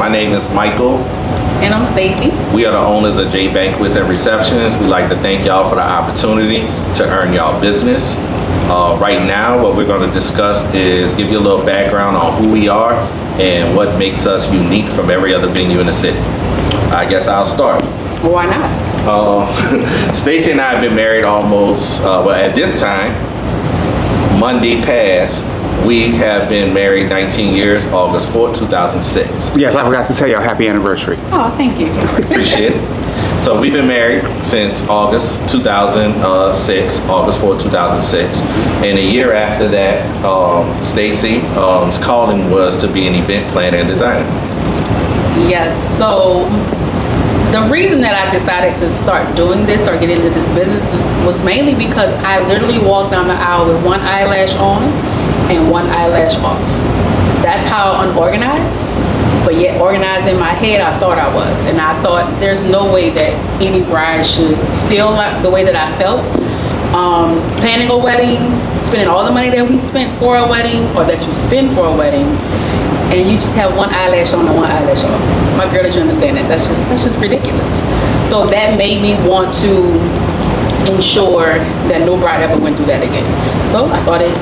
My name is Michael. And I'm Stacy. We are the owners of J Banquets and Receptions. We'd like to thank y'all for the opportunity to earn y'all business. Right now, what we're going to discuss is give you a little background on who we are and what makes us unique from every other venue in the city. I guess I'll start. Why not? Stacy and I have been married almost, at this time, Monday past, we have been married 19 years, August 4th, 2006. Yes, I forgot to tell you happy anniversary. Oh, thank you. Appreciate it. So we've been married since August 2006, August 4th, 2006. And a year after that, Stacy's calling was to be an event planner and designer. Yes, so the reason that I decided to start doing this or get into this business was mainly because I literally walked down the aisle with one eyelash on and one eyelash off. That's how unorganized, but yet organized in my head I thought I was. And I thought there's no way that any bride should feel like the way that I felt. Planning a wedding, spending all the money that we spent for a wedding or that you spend for a wedding, and you just have one eyelash on and one eyelash off. My girl, did you understand that? That's just ridiculous. So that made me want to ensure that no bride ever went through that again. So I started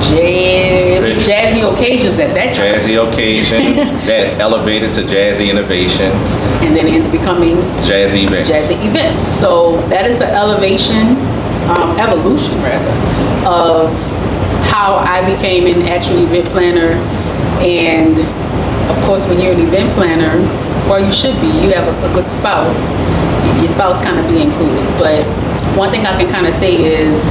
Jazzy Occasions at that time. Jazzy Occasions, that elevated to Jazzy Innovations. And then it ended up becoming Jazzy Events. Jazzy Events. So that is the evolution rather, of how I became an actual event planner. And of course, when you're an event planner, well, you should be. You have a good spouse. Your spouse kind of be included. But one thing I can kind of say is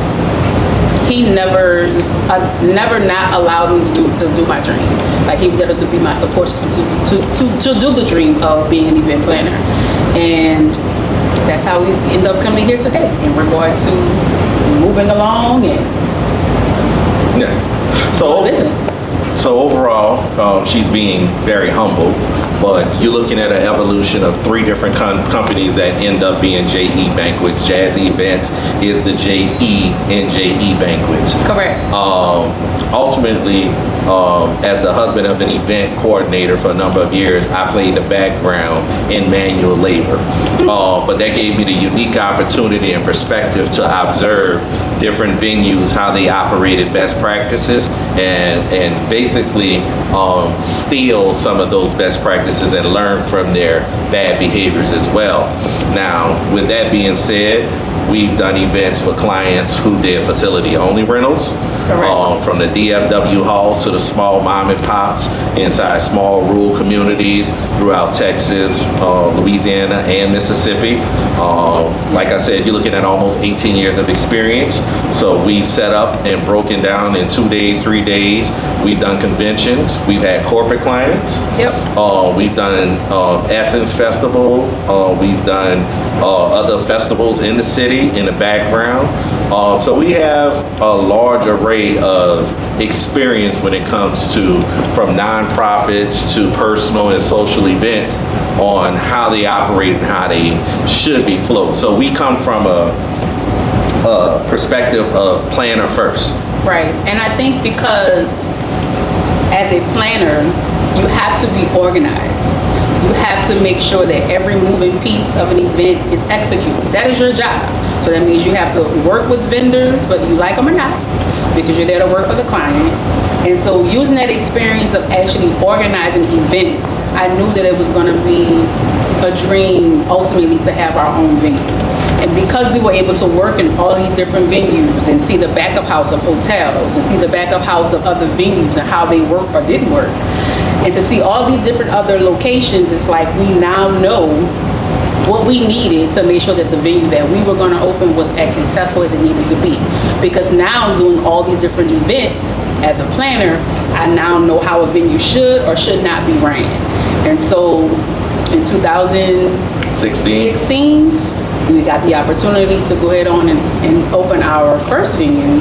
he never not allowed me to do my dream. Like he was there to be my support system to do the dream of being an event planner. And that's how we end up coming here today in regard to moving along and business. So overall, she's being very humble, but you're looking at an evolution of three different companies that end up being JE Banquets. Jazzy Events is the JE in JE Banquets. Correct. Ultimately, as the husband of an event coordinator for a number of years, I played the background in manual labor. But that gave me the unique opportunity and perspective to observe different venues, how they operated best practices, and basically steal some of those best practices and learn from their bad behaviors as well. Now, with that being said, we've done events for clients who did facility-only rentals, from the DFW halls to the small mom and pops inside small rural communities throughout Texas, Louisiana, and Mississippi. Like I said, you're looking at almost 18 years of experience. So we've set up and broken down in 2 days, 3 days. We've done conventions. We've had corporate clients. Yep. We've done Essence Festival. We've done other festivals in the city in the background. So we have a large array of experience when it comes to from nonprofits to personal and social events on how they operate and how they should be flowed. So we come from a perspective of planner first. Right. And I think because as a planner, you have to be organized. You have to make sure that every moving piece of an event is executed. That is your job. So that means you have to work with vendors, whether you like them or not, because you're there to work for the client. And so using that experience of actually organizing events, I knew that it was going to be a dream ultimately to have our own venue. And because we were able to work in all these different venues and see the backup house of hotels and see the backup house of other venues and how they work or didn't work, and to see all these different other locations, it's like we now know what we needed to make sure that the venue that we were going to open was as successful as it needed to be. Because now doing all these different events as a planner, I now know how a venue should or should not be ran. And so in 2016, we got the opportunity to go ahead on and open our first venue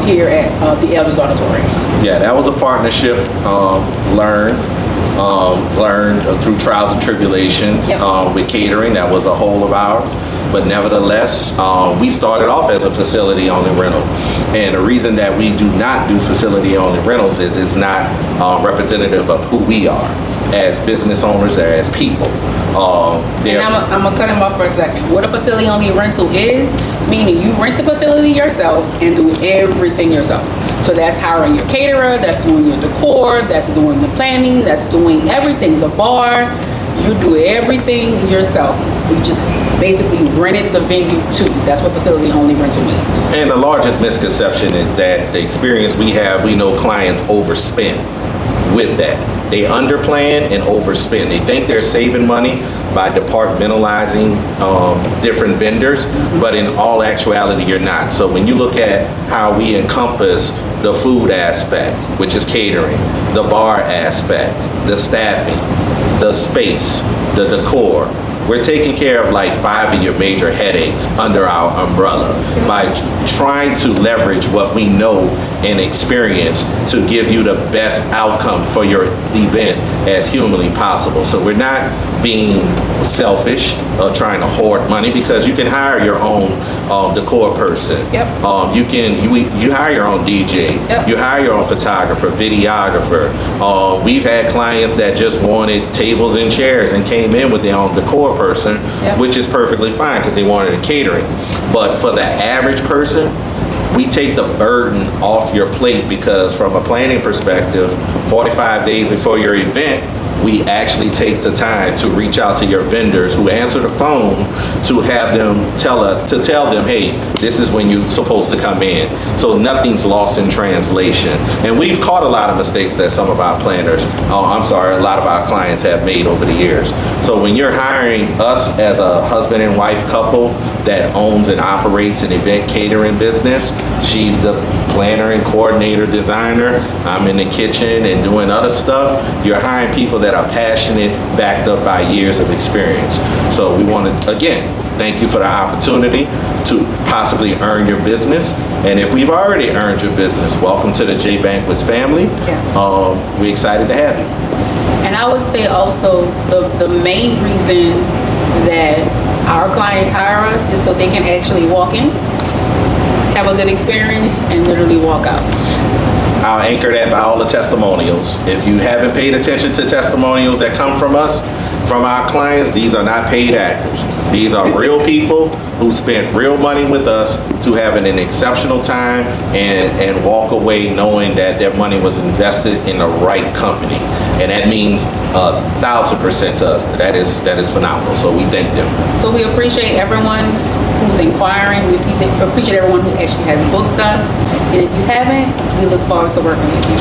here at the Elders Auditorium. Yeah, that was a partnership, learned through trials and tribulations. Yep. With catering. That was a whole of ours. But nevertheless, we started off as a facility-only rental. And the reason that we do not do facility-only rentals is it's not representative of who we are. as business owners or as people. And I'm gonna cut him off for a second. What a facility only rental is, meaning you rent the facility yourself and do everything yourself. So that's hiring your caterer, that's doing your decor, that's doing the planning, that's doing everything, the bar. You do everything yourself. We just basically rented the venue too. That's what facility only rental means. And the largest misconception is that the experience we have, we know clients overspend with that. They underplan and overspend. They think they're saving money by departmentalizing different vendors, but in all actuality, you're not. So when you look at how we encompass the food aspect, which is catering, the bar aspect, the staffing, the space, the decor, we're taking care of like 5 of your major headaches under our umbrella by trying to leverage what we know and experience to give you the best outcome for your event as humanly possible. So we're not being selfish or trying to hoard money, because you can hire your own decor person. Yep. You hire your own DJ. Yep. You hire your own photographer, videographer. We've had clients that just wanted tables and chairs and came in with their own decor person, Yep. which is perfectly fine because they wanted a catering. But for the average person, we take the burden off your plate, because from a planning perspective, 45 days before your event, we actually take the time to reach out to your vendors who answer the phone to have them tell them, hey, this is when you're supposed to come in. So nothing's lost in translation. And we've caught a lot of mistakes that some of our planners, a lot of our clients have made over the years. So when you're hiring us as a husband and wife couple that owns and operates an event catering business, she's the planner and coordinator designer, I'm in the kitchen and doing other stuff, you're hiring people that are passionate, backed up by years of experience. So we want to, again, thank you for the opportunity to possibly earn your business. And if we've already earned your business, welcome to the J Banquets family. Yes. We're excited to have you. And I would say also the main reason that our clients hire us is so they can actually walk in, have a good experience, and literally walk out. I'll anchor that by all the testimonials. If you haven't paid attention to testimonials that come from us, from our clients, these are not paid actors. These are real people who spent real money with us to having an exceptional time and walk away knowing that their money was invested in the right company. And that means 1,000% to us. That is phenomenal. So we thank them. So we appreciate everyone who's inquiring. We appreciate everyone who actually has booked us. And if you haven't, we look forward to working with you.